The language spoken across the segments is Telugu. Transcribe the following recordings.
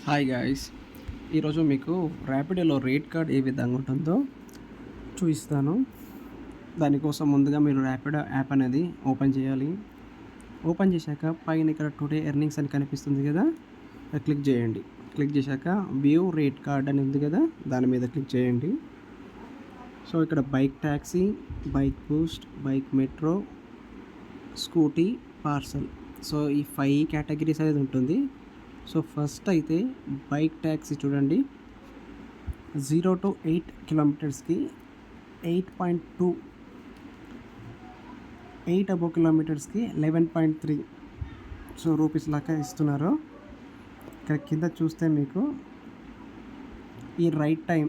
Hi guys! ఈరోజు మీకు ర్యాపిడోలో రేట్ కార్డ్ ఏ విధంగా ఉంటుందో చూపిస్తాను. దానికోసం ముందుగా మీరు ర్యాపిడో యాప్ అనేది ఓపెన్ చేయాలి. ఓపెన్ చేశాక పైన ఇక్కడ టుడే ఎర్నింగ్స్ అని కనిపిస్తుంది కదా, అది క్లిక్ చేయండి. క్లిక్ చేశాక వ్యూ రేట్ కార్డ్ అని ఉంది కదా, దాని మీద క్లిక్ చేయండి. సో ఇక్కడ bike taxi, bike Boost, bike metro, scooty, parcel, so ఈ 5 కేటగిరీస్ అనేది ఉంటుంది. సో ఫస్ట్ అయితే బైక్ ట్యాక్సీ చూడండి, 0 to 8 కిలోమీటర్స్కి 8.2, 8 అబోవ్ కిలోమీటర్స్కి 11.3 సో రూపీస్ లాగా ఇస్తున్నారు. ఇక్కడ కింద చూస్తే మీకు ఈ రైట్ టైం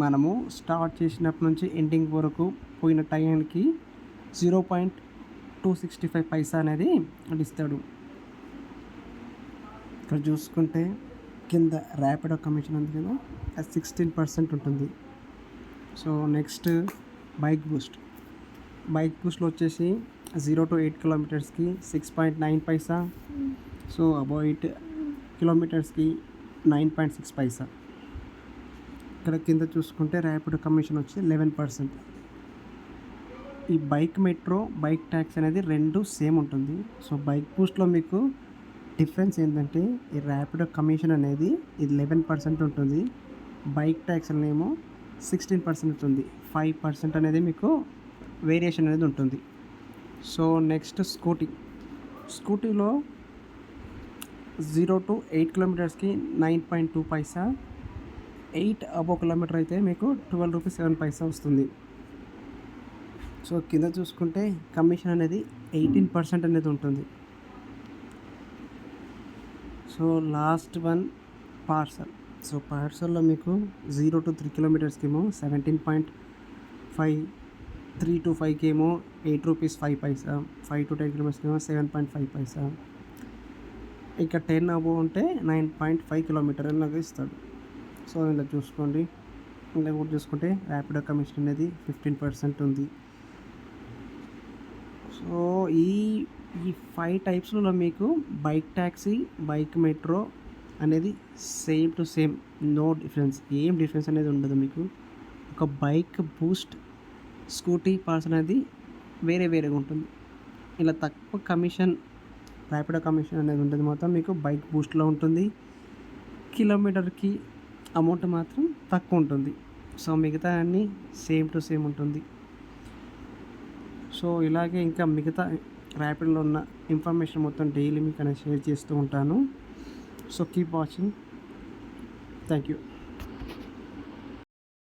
మనము స్టార్ట్ చేసినప్పటి నుంచి ఎండింగ్ వరకు పోయిన టైంకి 0.265 పైసా అనేది ఇస్తాడు. ఇక్కడ చూసుకుంటే కింద ర్యాపిడో కమిషన్ ఉంది కదా, అది 16% ఉంటుంది. సో నెక్స్ట్ బైక్ బూస్ట్లో వచ్చేసి 0 to 8 కిలోమీటర్స్కి 6.9 పైసా, సో అబౌవ్ 8 కిలోమీటర్స్కి 9.6 పైసా. ఇక్కడ కింద చూసుకుంటే ర్యాపిడో కమిషన్ వచ్చి 11%. ఈ బైక్ మెట్రో, బైక్ ట్యాక్స్ అనేది రెండు సేమ్ ఉంటుంది. సో బైక్ బూస్ట్లో మీకు డిఫరెన్స్ ఏంటంటే ఈ ర్యాపిడో కమిషన్ అనేది ఇది 11% ఉంటుంది, బైక్ ట్యాక్స్ అనేమో 16% ఉంటుంది. 5% అనేది మీకు వేరియేషన్ అనేది ఉంటుంది. సో నెక్స్ట్ స్కూటీలో 0 to 8 కిలోమీటర్స్కి 9.2 పైసా, 8 అబోవ్ కిలోమీటర్ అయితే మీకు 12 రూపీస్ 7 పైసా వస్తుంది. సో కింద చూసుకుంటే కమిషన్ అనేది 18% అనేది ఉంటుంది. So last one parcel. So పార్సల్లో మీకు 0 to 3 కిలోమీటర్స్కి ఏమో 17.5, 3 to 5కి ఏమో 8 రూపీస్ 5 పైసా, 5 to 10 కిలోమీటర్స్కి ఏమో 7.5 పైసా, ఇక 10 అబోవ్ ఉంటే 9.5 కిలోమీటర్ లాగా ఇస్తాడు. సో ఇలా చూసుకోండి. ఇలా కూడా చూసుకుంటే ర్యాపిడో కమిషన్ అనేది 15% ఉంది. సో ఈ 5 టైప్స్లో మీకు బైక్ ట్యాక్సీ, బైక్ మెట్రో అనేది same to same, no difference, ఏం డిఫరెన్స్ అనేది ఉండదు మీకు. ఒక బైక్ బూస్ట్, స్కూటీ, పార్సల్ అనేది వేరేగా ఉంటుంది. ఇలా తక్కువ కమిషన్ ర్యాపిడో కమిషన్ అనేది ఉంటుంది మొత్తం మీకు బైక్ బూస్ట్లో ఉంటుంది. కిలోమీటర్కి అమౌంట్ మాత్రం తక్కువ ఉంటుంది. సో మిగతా అన్నీ సేమ్ టు సేమ్ ఉంటుంది. సో ఇలాగే ఇంకా మిగతా ర్యాపిడ్లో ఉన్న ఇన్ఫర్మేషన్ మొత్తం డైలీ మీకు అనేది షేర్ చేస్తూ ఉంటాను. So keep watching. Thank you.